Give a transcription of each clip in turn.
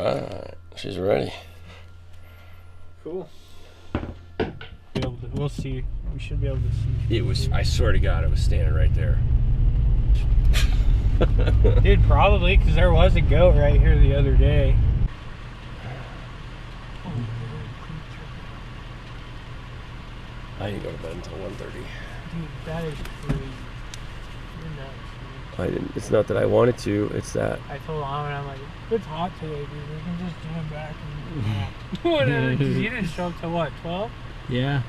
right, she's ready. Cool. We'll see. We should be able to see. It was, I swear to God, it was standing right there. Dude, probably, because there was a goat right here the other day. I didn't go to bed until 1:30. Dude, that is crazy. You're nuts, dude. I didn't. It's not that I wanted to. It's that. I told Ahmed, I'm like, it's hot today, dude. We can just jam back and whatever. Because you didn't show up till what, 12? Yeah.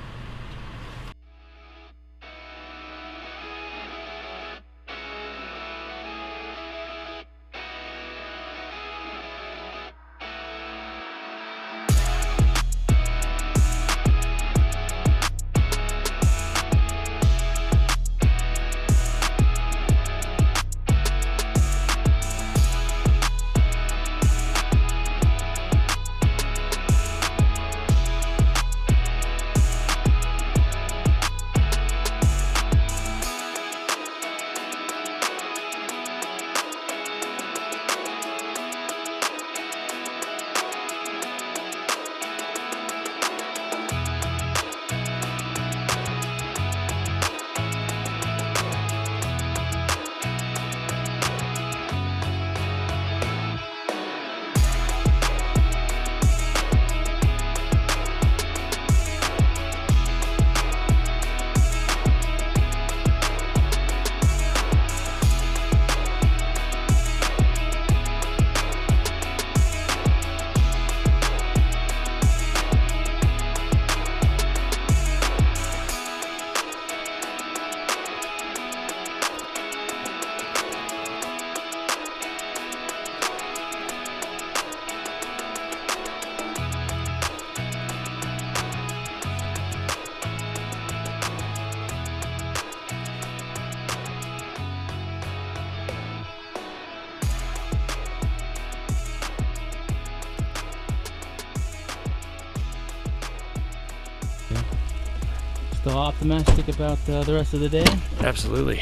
Still optimistic about the rest of the day? Absolutely.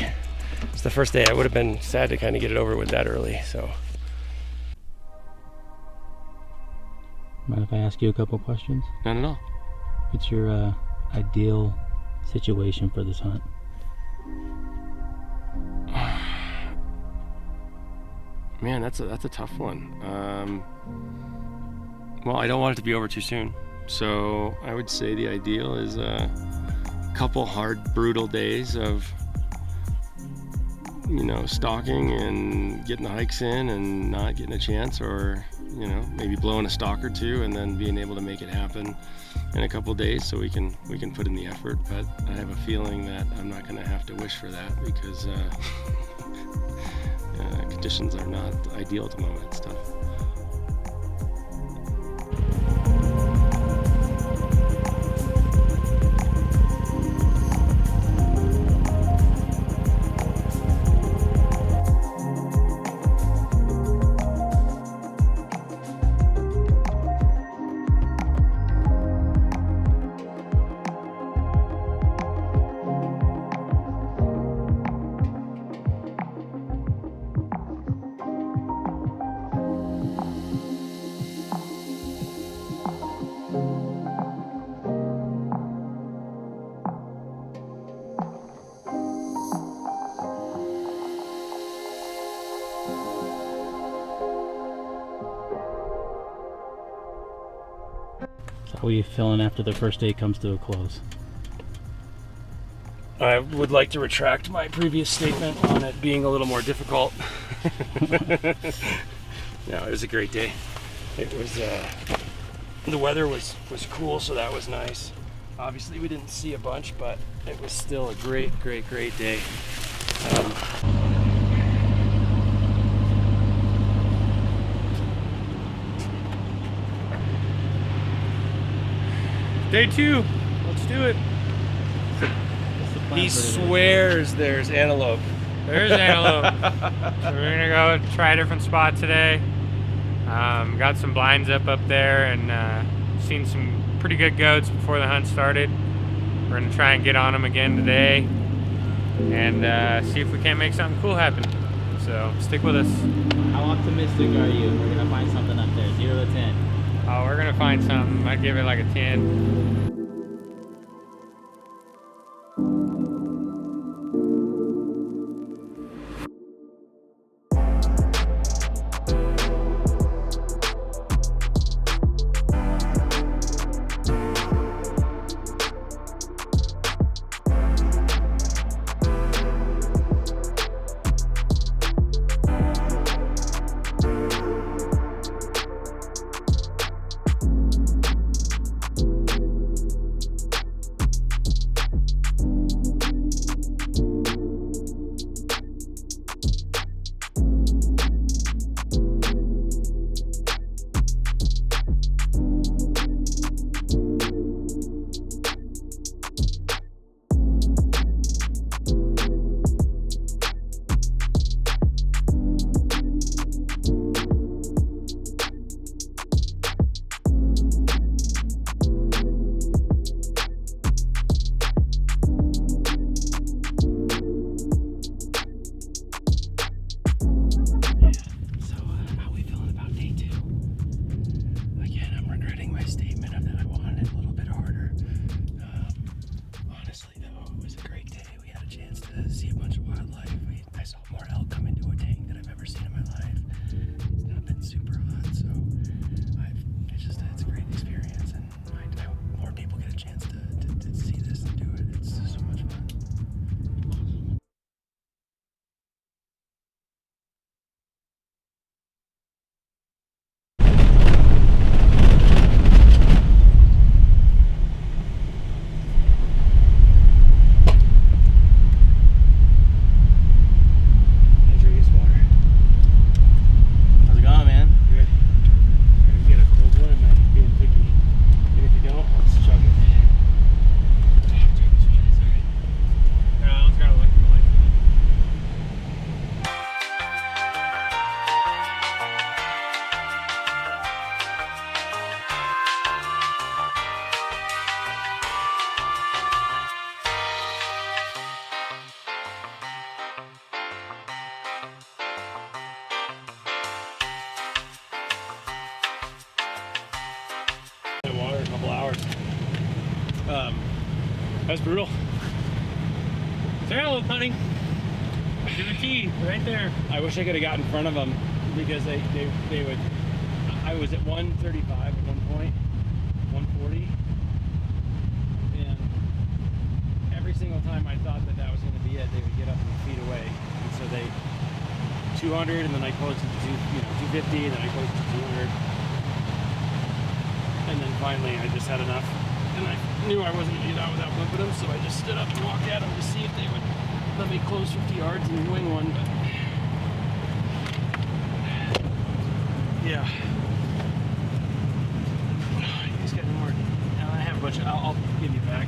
It's the first day. I would have been sad to kind of get it over with that early. So. Mind if I ask you a couple questions? Not at all. What's your ideal situation for this hunt? Man, that's a tough one. Well, I don't want it to be over too soon. So I would say the ideal is a couple hard, brutal days of, you know, stalking and getting the hikes in and not getting a chance, or, you know, maybe blowing a stalk or two and then being able to make it happen in a couple days so we can put in the effort. But I have a feeling that I'm not going to have to wish for that because conditions are not ideal at the moment. It's tough. How are you feeling after the first day comes to a close? I would like to retract my previous statement on it being a little more difficult. No, it was a great day. It was, the weather was cool, so that was nice. Obviously we didn't see a bunch, but it was still a great day. Day 2, let's do it. He swears there's antelope. There's antelope. So we're gonna go try a different spot today. Got some blinds up there and seen some pretty good goats before the hunt started. We're gonna try and get on them again today and see if we can't make something cool happen. So stick with us. How optimistic are you? We're gonna find something up there. 0 to gonna find something. I'd give it like a 10. Water in a couple hours. That's brutal. Antelope hunting. To the T, right there. I wish I could have got in front of them because they would. I was at 135 at one point, 140, and every single time I thought that was going to be it, they would get up and feet away, and so they 200, and then I closed it to 250, and then I closed it to 200. And then finally I just had enough, and I knew I wasn't going to get out without flipping them, so I just stood up and walked at them to see if they would let me close 50 yards and wing one, but yeah. You guys got any more? I have a bunch of, I'll give you back.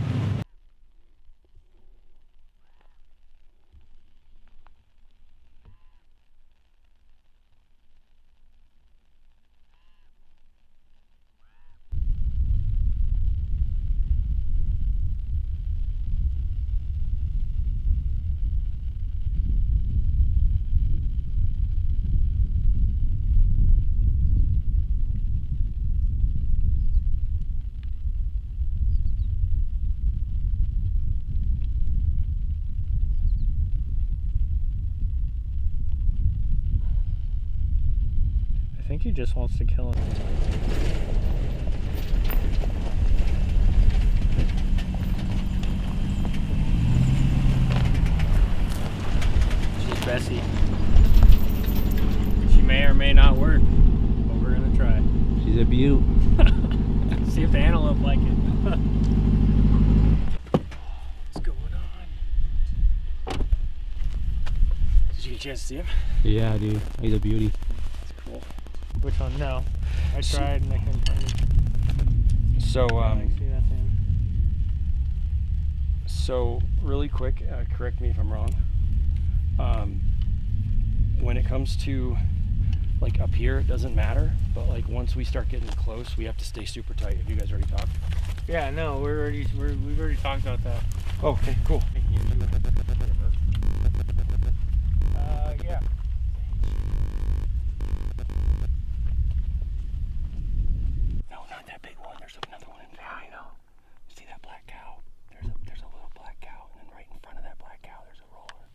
I think he just wants to kill him. She's Bessie. She may or may not work, but we're gonna try. She's a beaut. See if the antelope like it. What's going on? Did you get a chance to see him? Yeah, dude. He's a beauty. That's cool. Which one? No. I tried and I couldn't find it. So, I see that thing. so really quick, correct me if I'm wrong. When it comes to like up here, it doesn't matter, but like once we start getting close, we have to stay super tight. Have you guys already talked? Yeah, no, we've already talked about that. Oh, okay, cool. Yeah. No, not that. there's another one in front. Yeah, I know. You see that black cow? There's a little black cow, and then right in front of that black cow, there's a roller.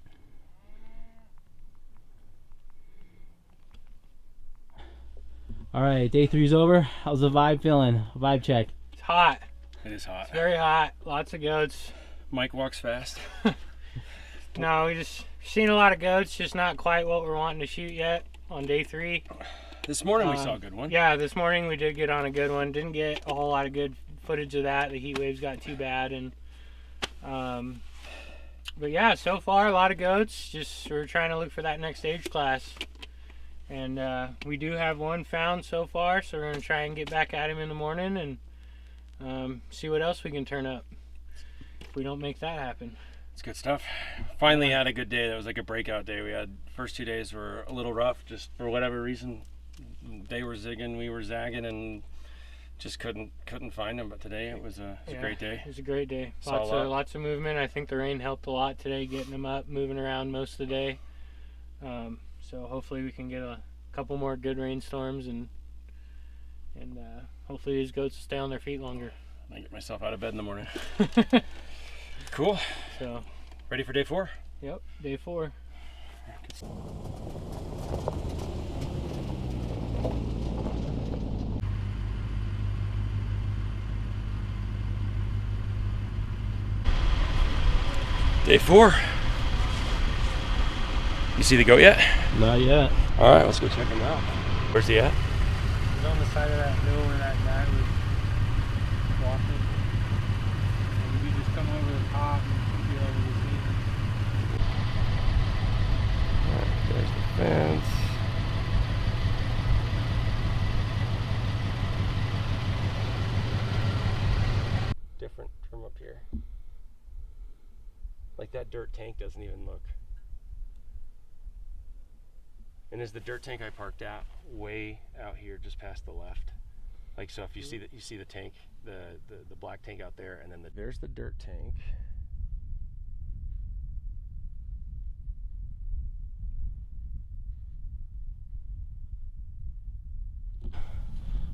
All right, day 3's over. How's the vibe feeling? Vibe check. It's hot. It is hot. It's very hot. Lots of goats. Mike walks fast. No, we just seen a lot of goats, just not quite what we're wanting to shoot yet on day 3. This morning we saw a good one. Yeah, this morning we did get on a good one. Didn't get a whole lot of good footage of that. The heat waves got too bad, and but yeah, so far a lot of goats. Just we're trying to look for that next age class, and we do have one found so far. So we're gonna try and get back at him in the morning and see what else we can turn up if we don't make that happen. It's good stuff. Finally had a good day. That was like a breakout day. We had first 2 days were a little rough, just for whatever reason. They were zigging, we were zagging, and just couldn't find them. But today it was a great day. It was a great day. Saw Lots of movement. I think the rain helped a lot today, getting them up, moving around most of the day. So hopefully we can get a couple more good rainstorms, and hopefully these goats will stay on their feet longer. I get myself out of bed in the morning. Cool. So ready for day 4? Yep, day 4. Day 4. You see the goat yet? Not yet. All right, let's go check him out. Where's he at? He's on the side of that hill where that guy was walking. And you just come over the top and be able to see him. All right, there's the fence. Different from up here. Like that dirt tank doesn't even look. And is the dirt tank I parked at way out here, just past the left? Like, so if you see that, you see the tank, the black tank out there, and then there's the dirt tank.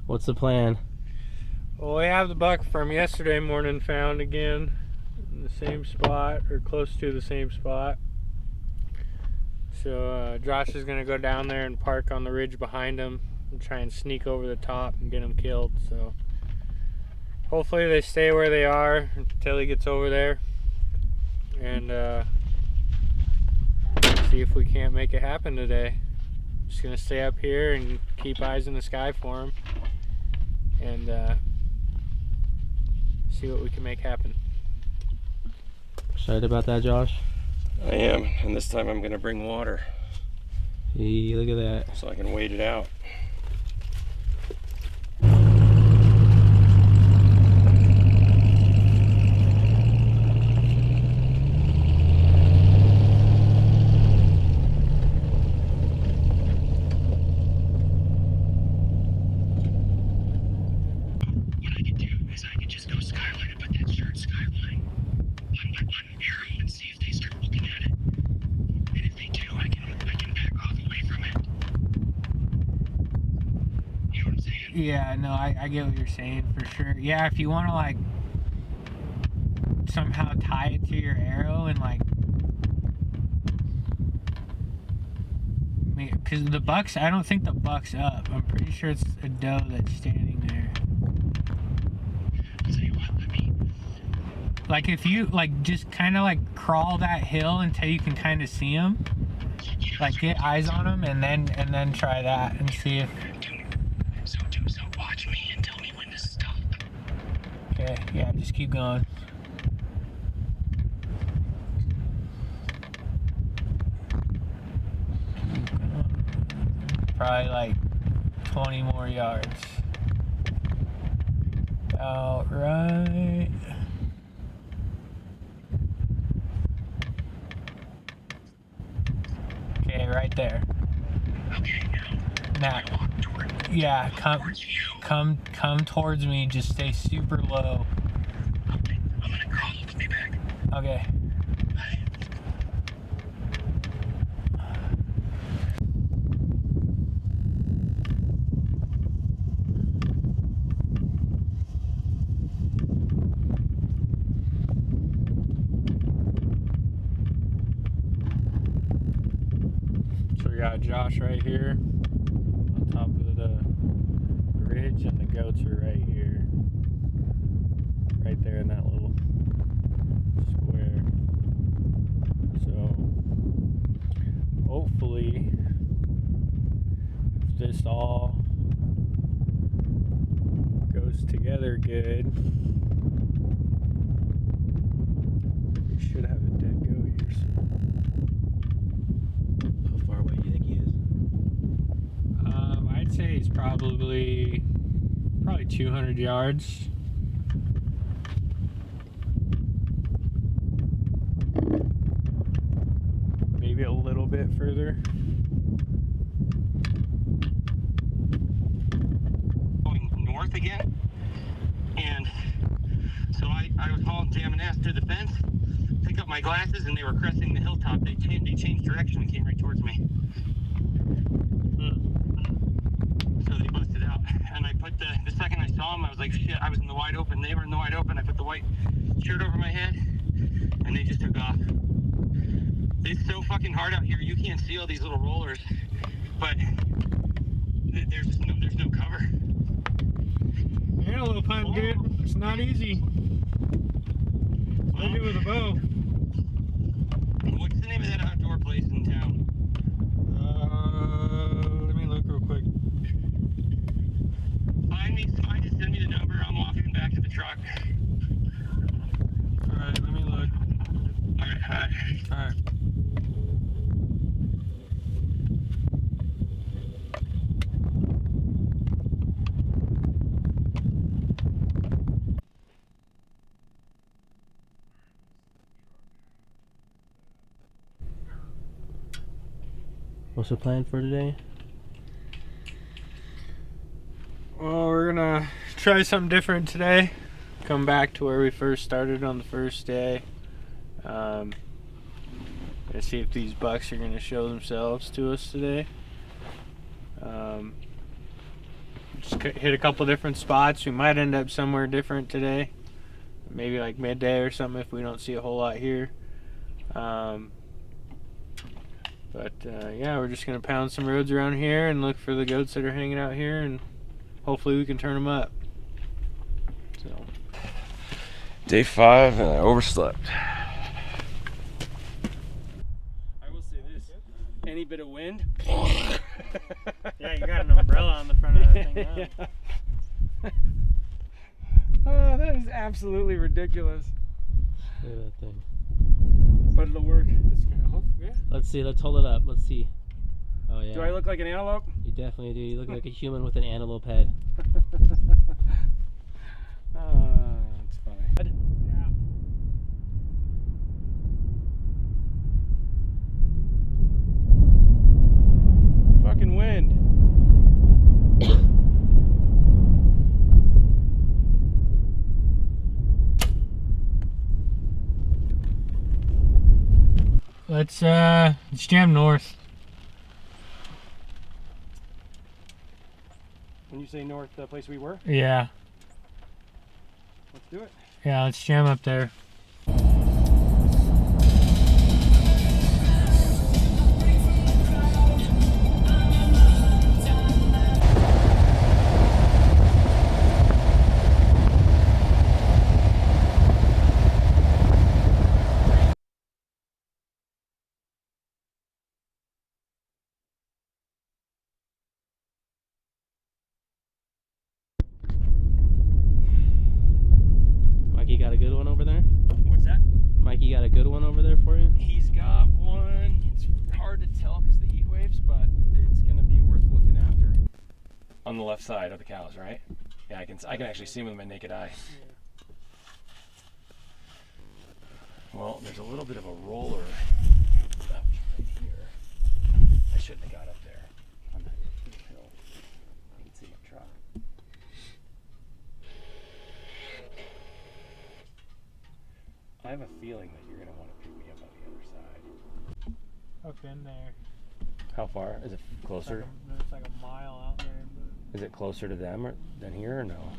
What's the plan? Well, we have the buck from yesterday morning found again in the same spot, or close to the same spot. So Josh is going to go down there and park on the ridge behind him and try and sneak over the top and get him killed. So hopefully they stay where they are until he gets over there, and see if we can't make it happen today. Just going to stay up here and keep eyes in the sky for him, and see what we can make happen. Excited about that, Josh? I am, and this time I'm gonna bring water. Hey, look at that. So I can wait it out. Yeah, no, I get what you're saying for sure. Yeah, if you want to like somehow tie it to your arrow and like, because the buck's, I don't think the buck's up. I'm pretty sure it's a doe that's standing there. I'll tell you what, I mean, like if you like just kind of like crawl that hill until you can kind of see him, like get eyes on him, and then try that and see if. So watch me and tell me when to stop. Okay, yeah, just keep going. Probably like 20 more yards. About right. Okay, right there. Okay, Now, yeah, come towards me. Just stay super low. Okay, I'm gonna crawl. I'll be back. Okay. Bye. got Josh right here on top of the ridge, and the goats are right here. Right there in that little square. So hopefully, if this all goes together good, we should have a dead goat here soon. How far away do you think he is? I'd say he's probably 200 yards. Maybe a little bit further. Going north again, and so I was hauling jamming ass through the fence, pick up my glasses, and they were cresting the hilltop. They changed direction and came right towards me. So they busted out, and I put the second I saw them, I was like, shit, I was in the wide open, they were in the wide open. I put the white shirt over my head, and they just took off. It's so fucking hard out here. You can't see all these little rollers, but there's no cover. Antelope hunting, dude. It's not easy. Especially with a bow. What's the name of that outdoor place in town? Let me look real quick. Just send me the number. I'm walking back to the truck. Alright, let me look. Alright. What's the plan for today? Well, we're gonna try something different today. Come back to where we first started on the first day. Gonna see if these bucks are gonna show themselves to us today. Just hit a couple different spots. We might end up somewhere different today. Maybe like midday or something if we don't see a whole lot here. Yeah, we're just gonna pound some roads around here and look for the goats that are hanging out here, and hopefully we can turn them up. So, Day 5 and I overslept. I will say this: any bit of wind. yeah, you got an umbrella on the front of that thing. Yeah. Oh, that is absolutely ridiculous. Look at that thing. But it'll work. It's gonna hope, yeah. Let's see. Let's hold it up. Let's see. Oh yeah. Do I look like an antelope? You definitely do. You look like a human with an antelope head. That's funny. Yeah. Fucking wind. Let's jam north. When you say north, the place we were, Yeah. let's do it. Yeah, let's jam up there. Mikey got a good one over there? What's that? Mikey got a good one over there for you? He's got one. It's hard to tell because the heat waves, but it's gonna be worth looking after. On the left side of the cows, right? Yeah, I can actually see them with my naked eye. Well, there's a little bit of a roller up right here. I shouldn't have got up there on that hill. I can see my truck. I have a feeling that you're going to want to pick me up on the other side. Up in there. How far? Is it closer? It's like a mile out there. Is it closer to them than here or no?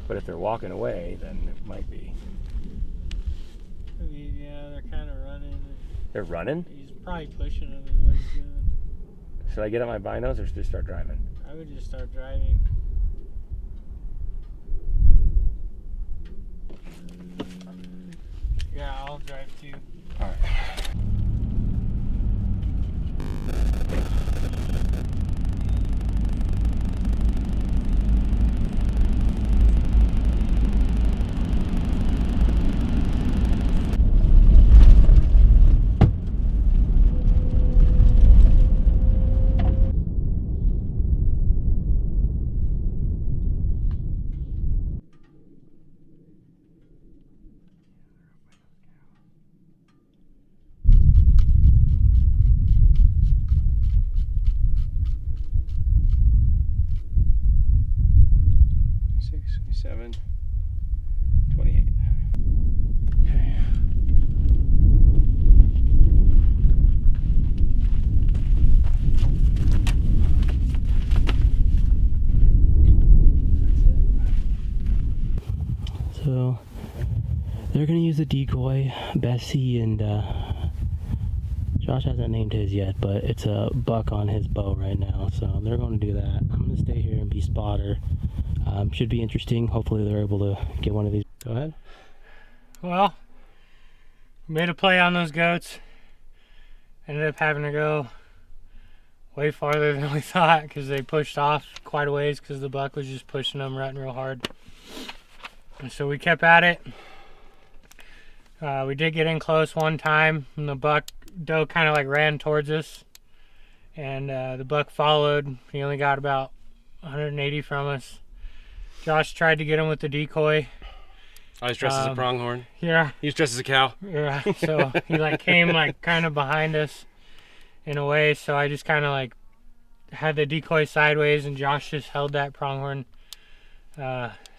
But if they're walking away, then it might be. Yeah, they're kind of running. They're running? He's probably pushing them is what he's doing. Should I get out my binos or just start driving? I would just start driving. Yeah, I'll drive too. All right. Six, 27, 28. Okay. So they're gonna use a decoy. Bessie and Josh hasn't named his yet, but it's a buck on his bow right now, so they're going to do that. I'm gonna stay here and be spotter. Should be interesting. Hopefully they're able to get one of these. Go ahead. Well, made a play on those goats. Ended up having to go way farther than we thought because they pushed off quite a ways because the buck was just pushing them, rutting real hard. And so we kept at it. We did get in close one time, and the doe kind of like ran towards us, and the buck followed. He only got about 180 from us. Josh tried to get him with the decoy. I was dressed as a pronghorn. Yeah. He was dressed as a cow. Yeah. So he like came like kind of behind us in a way. So I just kind of like had the decoy sideways, and Josh just held that pronghorn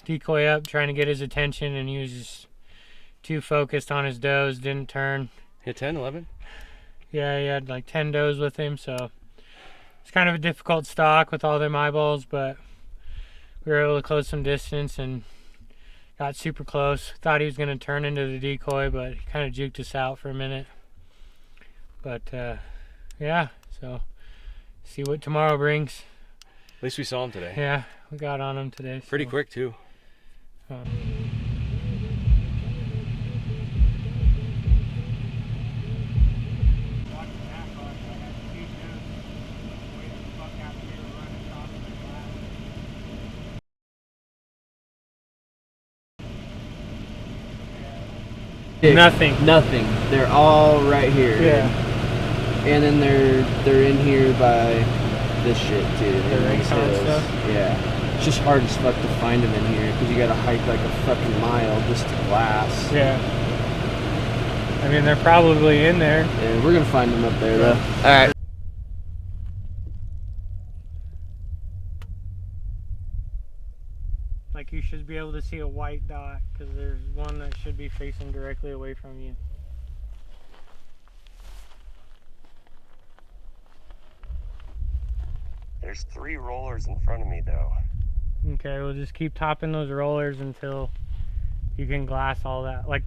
decoy up, trying to get his attention, and he was just too focused on his does, didn't turn. Hit 10, 11? Yeah, he had like 10 does with him, so it's kind of a difficult stock with all them eyeballs, but we were able to close some distance and got super close. Thought he was going to turn into the decoy, but he kind of juked us out for a minute. But yeah, so see what tomorrow brings. At least we saw him today. Yeah, we got on him today. Pretty quick too. Nothing. They're all right here. Yeah. And then they're in here by this shit too. The These Raycon hills. stuff? Yeah. It's just hard as fuck to find them in here because you gotta hike like a fucking mile just to glass. Yeah. I mean, they're probably in there. Yeah, we're gonna find them up there though. Alright. Like you should be able to see a white dot because there's one that should be facing directly away from you. There's 3 rollers in front of me though. Okay, we'll just keep topping those rollers until you can glass all that. Like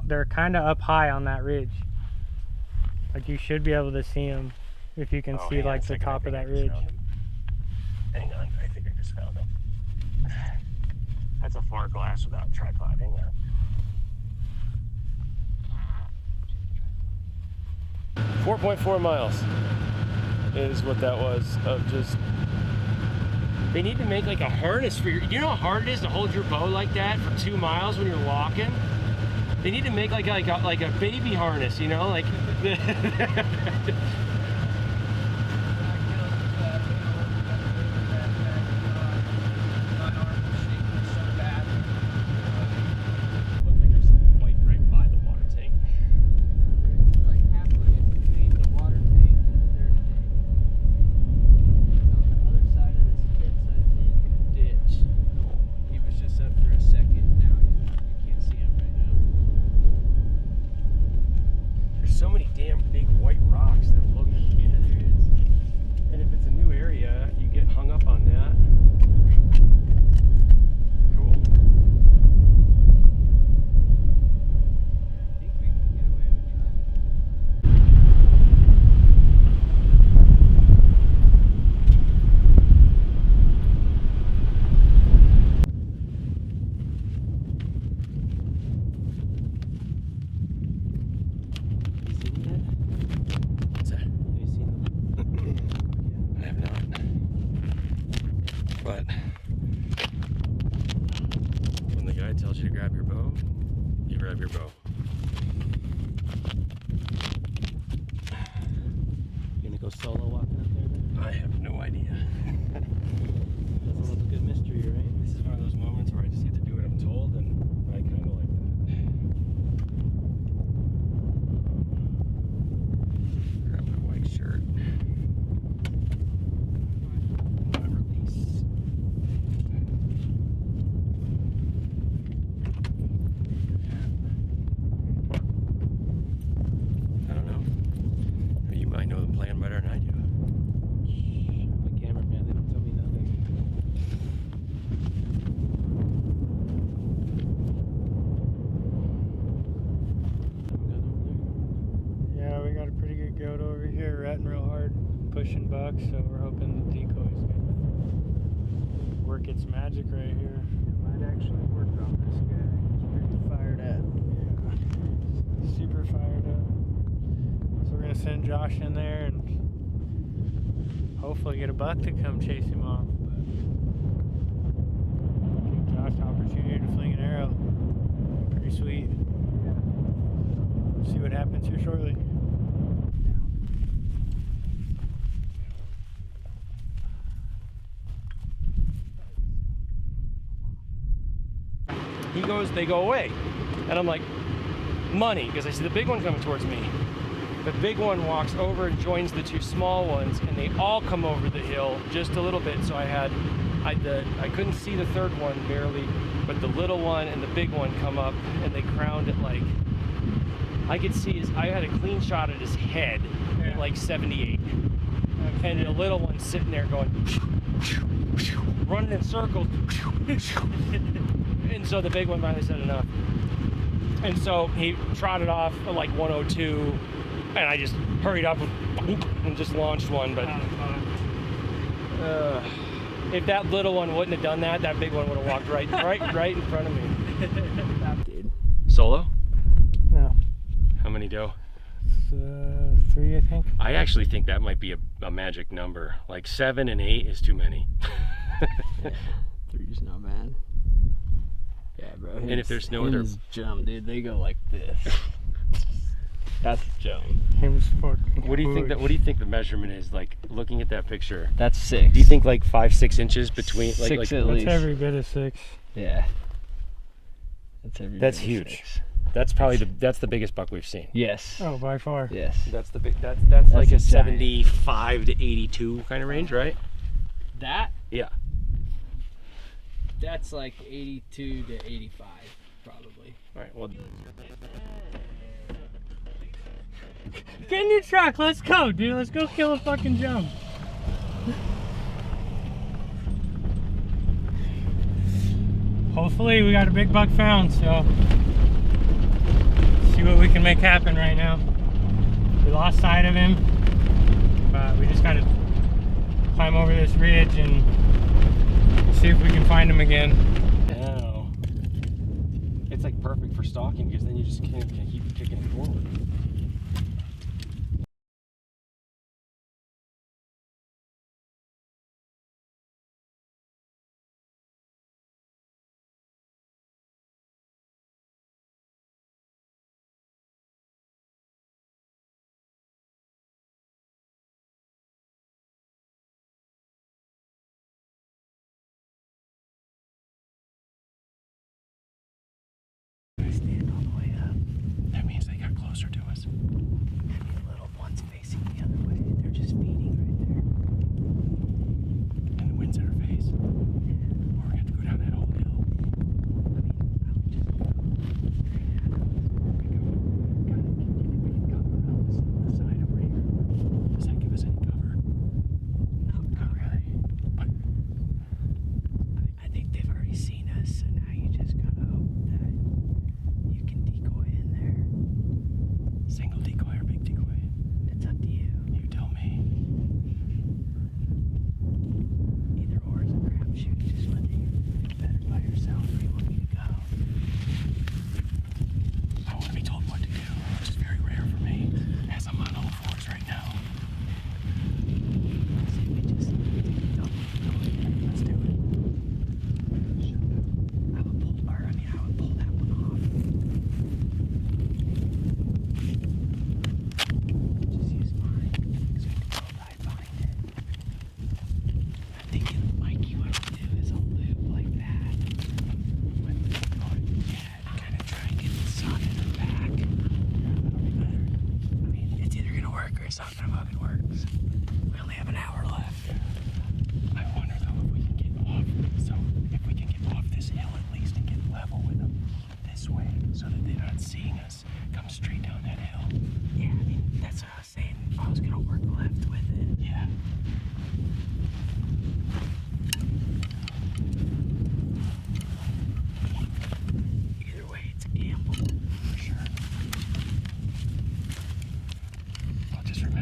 they're kind of up high on that ridge. Like you should be able to see them if you can see like the top of that ridge. Hang on, I think I just found them. That's a far glass without tripod. Hang on. 4.4 miles is what that was of just. They need to make like a harness for your. You know how hard it is to hold your bow like that for 2 miles when you're walking? They need to make like a baby harness, you know, like. So many damn big white rocks that look. Yeah, there is. And if it's a new area, you get hung up on that. goat over here ratting real hard, pushing bucks, so we're hoping the decoy's gonna work its magic right here. It might actually work on this guy. He's pretty fired up. Yeah, super fired up. So we're gonna send Josh in there and hopefully get a buck to come chase him off. But give Josh the opportunity to fling an arrow. Pretty sweet. See what happens here shortly. He goes, they go away. And I'm like, money, because I see the big one coming towards me. The big one walks over and joins the two small ones, and they all come over the hill just a little bit. So I couldn't see the third one barely, but the little one and the big one come up, and they crowned it like, I could see I had a clean shot at his head at like 78. And the little one sitting there going, running in circles. And so the big one finally said enough. And so he trotted off at like 102, and I just hurried up and just launched one. But if that little one wouldn't have done that, that big one would have walked right in front of me. Dude. Solo? No. How many doe? 3, I think. I actually think that might be a magic number. Like 7 and 8 is too many. Yeah, 3's not bad. Yeah, bro. And if there's no other jump, dude, they go like this. That's jump. What do you think what do you think the measurement is? Like looking at that picture. That's 6. Do you think like 5-6 inches between 6 like at least. That's every bit of 6. Yeah. That's huge. 6. That's probably that's the biggest buck we've seen. Yes. Oh, by far. Yes. That's the big that's like a a giant. 75 to 82 kind of range, right? That? Yeah. That's like 82 to 85, probably. All right. Well, Get in your truck. Let's go, dude. Let's go kill a fucking jump. Hopefully we got a big buck found, so see what we can make happen right now. We lost sight of him, but we just gotta climb over this ridge and see if we can find him again. now it's like perfect for stalking because then you just can't keep kicking it forward. Stand all the way up. That means they got closer to us. And the little one's facing the other way. They're just feeding right there. And the wind's in our face. Or we're gonna have to go down that whole hill. I would just go straight at them. The side over here. Does that give us any cover? Not really. But I think they've already seen us, so now you just gotta hope that you can decoy in there. single decoy or big decoy? It's up to you. You tell me. Either or is a crapshoot. Just whether you're better by yourself or you want me to go. I want to be told what to do, which is very rare for me, as I'm on all fours right now. Say we just go. Let's do it. I would pull that one off. Just use mine, because we can go right behind it. I think Mikey, what I'll do is I'll loop like that. Kind of try and get the sun in her back. That'll be better. I mean, it's either gonna work or it's not gonna fucking work. We only have an hour left. I wonder though if we can get off. So if we can get off this hill at least and get level with them this way, so that they're not seeing us come straight down that hill. Yeah, I mean, that's what I was saying. If I was gonna work left with it. Yeah. Either way, it's a gamble. For sure. I'll just remember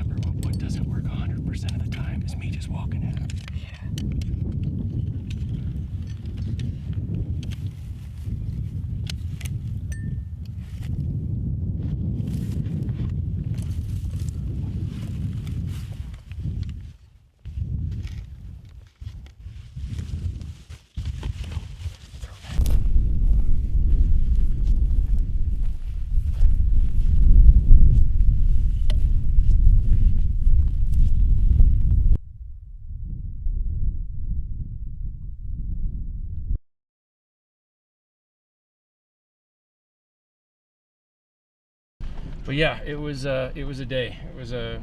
But yeah, it was a day. It was a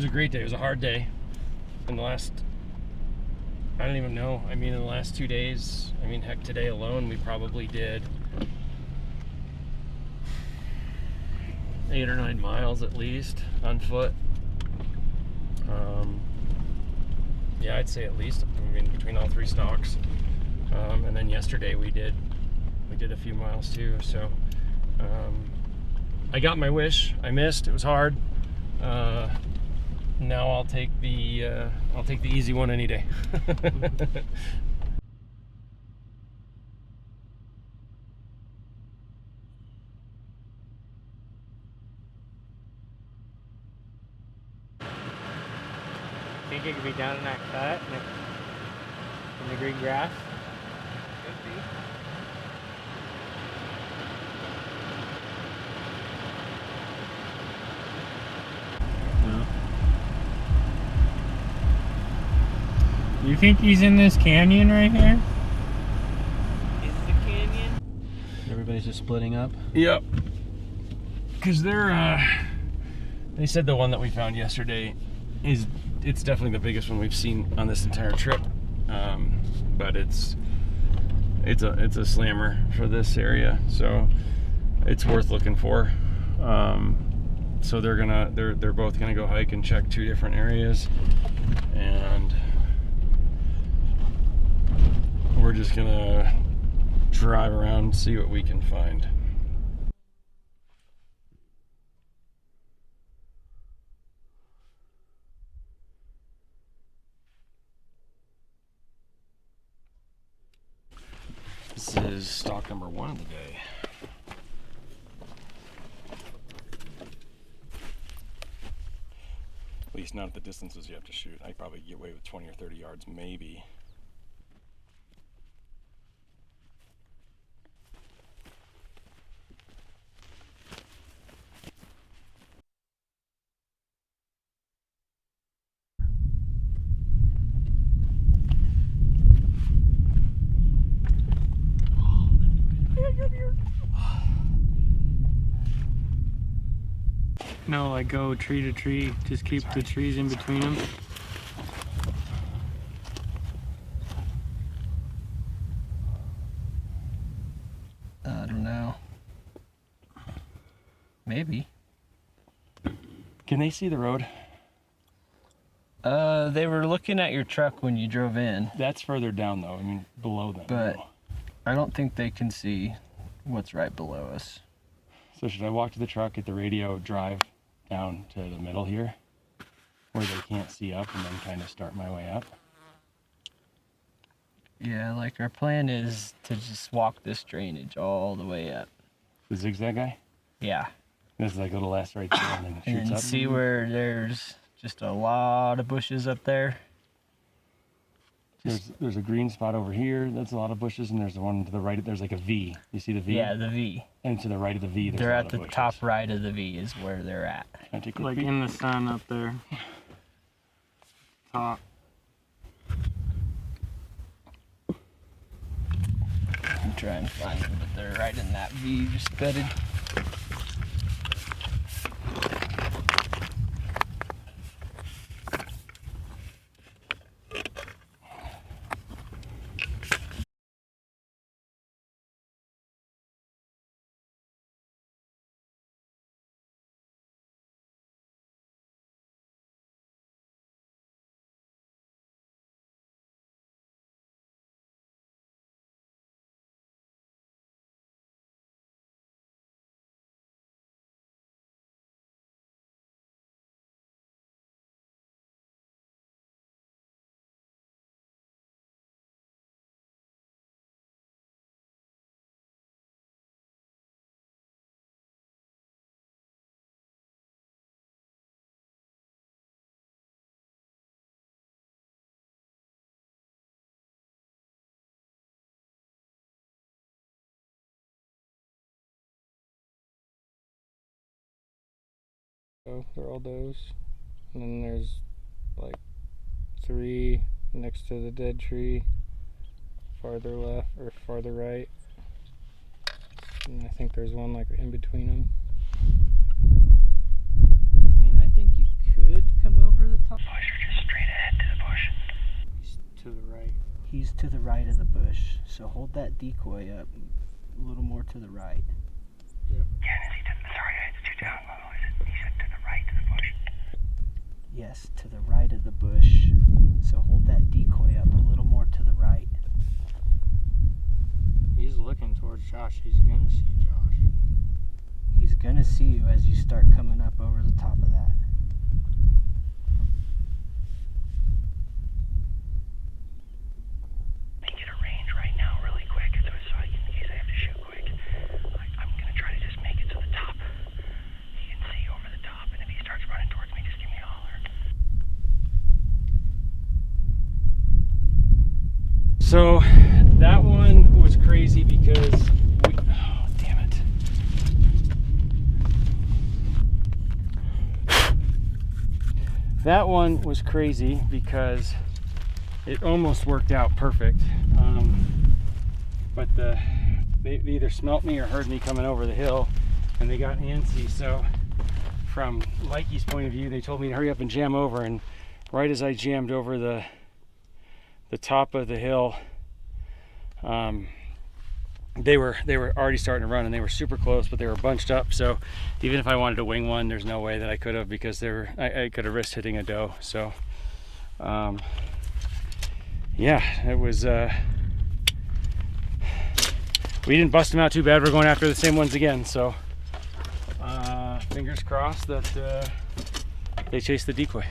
great day. It was a hard day. In the last, I don't even know. I mean, in the last 2 days, I mean, heck, today alone, we probably did 8 or 9 miles at least on foot. Yeah, I'd say at least. I mean, between all 3 stalks. And then yesterday we did a few miles too. So I got my wish. I missed. It was hard. Now I'll take the easy one any day. Think it could be down in that cut in the green grass? Could be. You think he's in this canyon right here? Is it the canyon? Everybody's just splitting up. Yep. Because they said the one that we found yesterday it's definitely the biggest one we've seen on this entire trip. But it's a slammer for this area, so it's worth looking for. So they're both gonna go hike and check 2 different areas, and we're just gonna drive around and see what we can find. This is stock number 1 of the day. At least not at the distances you have to shoot. I probably get away with 20 or 30 yards, maybe. No, like go tree to tree. Just keep the trees in between them. I don't know. Maybe. Can they see the road? They were looking at your truck when you drove in, That's further down though, I mean below them. but I don't think they can see what's right below us. So should I walk to the truck, get the radio, drive down to the middle here where they can't see up, and then kind of start my way up? Yeah, like our plan is to just walk this drainage all the way up. The zigzag guy? Yeah. There's like a little S right there, and then it And shoots then up. see where there's just a lot of bushes up there. There's a green spot over here. That's a lot of bushes, and there's the one to the right. There's like a V. You see the V? Yeah, the V. And to the right of the V, there's They're a lot at of the bushes. top right of the V is where they're at. Can I take a Like peek? in the sun up there. Top. I'm trying to find them, but they're right in that V you just bedded. So they're all those. And then there's like 3 next to the dead tree, farther left or farther right. And I think there's one like in between them. He's to the right of the bush, so hold that decoy up a little more to the right. Sorry, it's too down low. He said to the right of the bush. Yes, to the right of the bush. So hold that decoy up a little more to the right. He's looking towards Josh. He's gonna see Josh. He's gonna see you as you start coming up over the top of that. Get a range right now really quick so I can, in case I have to shoot quick. I'm gonna try to just make it to the top. He can see over the top, and if he starts running towards me, just give me a holler. So that one was crazy because oh, damn it. That one was crazy because it almost worked out perfect. But they either smelt me or heard me coming over the hill, and they got antsy. So from Mikey's point of view, they told me to hurry up and jam over, and right as I jammed over the top of the hill, they were already starting to run, and they were super close, but they were bunched up. So even if I wanted to wing one, there's no way that I could have, because I could have risked hitting a doe. So yeah, it was we didn't bust them out too bad. We're going after the same ones again, so fingers crossed that they chase the decoy.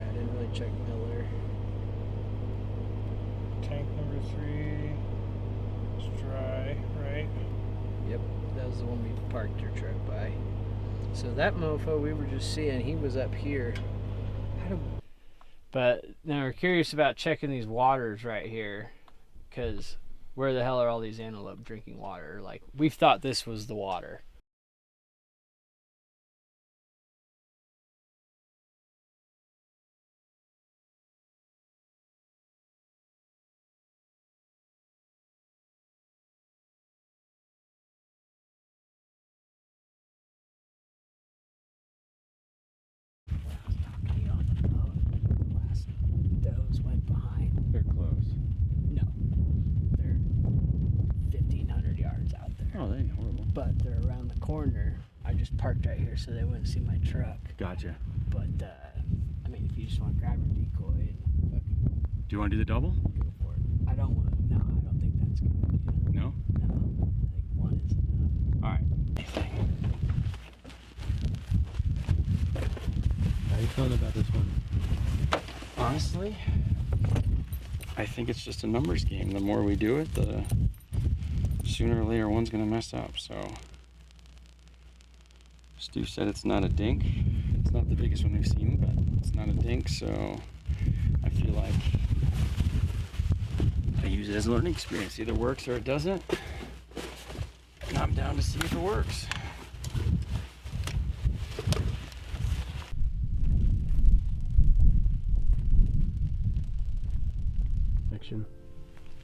I didn't really check Miller. Tank number 3 is dry, right? Yep, that was the one we parked your truck by. So that mofo we were just seeing, he was up here. But now we're curious about checking these waters right here, because where the hell are all these antelope drinking water? Like, we've thought this was the water. Does went behind. They're close. No, they're 1,500 yards out there. Oh, they ain't horrible. But they're around the corner. I just parked right here so they wouldn't see my truck. Gotcha. But I mean, if you just want to grab your decoy and fucking Do you want to do the double? go for it. I don't want to. No, I don't think that's good idea. No? No, I think one is enough. All right. How are you feeling about this one? Honestly, I think it's just a numbers game. The more we do it, the sooner or later one's gonna mess up. So Stu said it's not a dink. It's not the biggest one we've seen, but it's not a dink. So I feel like I use it as a learning experience. Either works or it doesn't. And I'm down to see if it works.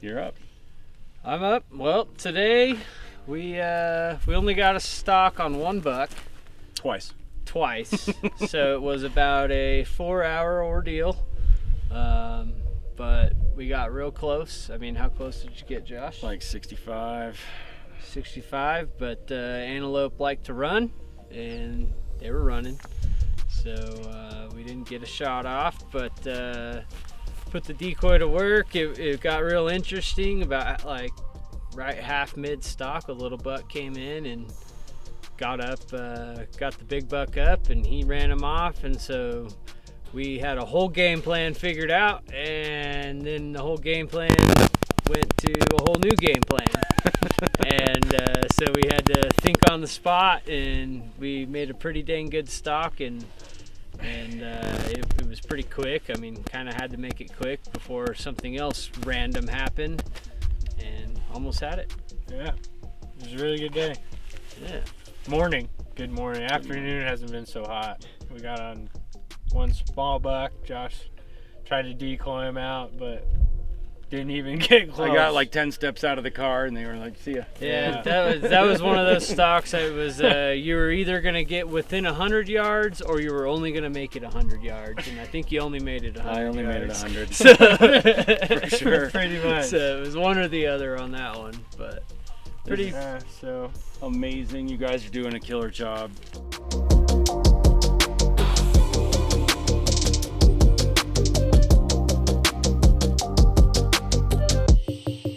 You're up. I'm up. Well, today we only got a stock on one buck Twice. twice, so it was about a 4-hour ordeal. But we got real close. I mean, how close did you get, Josh? Like 65. 65. But antelope like to run, and they were running, so we didn't get a shot off. But put the decoy to work. It got real interesting. About like right half mid stock, a little buck came in and got up, got the big buck up, and he ran him off. And so we had a whole game plan figured out, and then the whole game plan went to a whole new game plan. And so we had to think on the spot, and we made a pretty dang good stock, and it was pretty quick. I mean, kind of had to make it quick before something else random happened, and almost had it. Yeah, it was a really good day. Yeah. Morning, good morning. Afternoon hasn't been so hot. We got on one small buck. Josh tried to decoy him out, but Didn't even get close. I got like 10 steps out of the car, and they were like, "See ya." Yeah, that was one of those stocks. It was you were either gonna get within 100 yards or you were only gonna make it 100 yards, and I think you only made it 100. I only made it yards. 100. So, For sure. pretty much. So it was one or the other on that one, but pretty. So amazing. You guys are doing a killer job.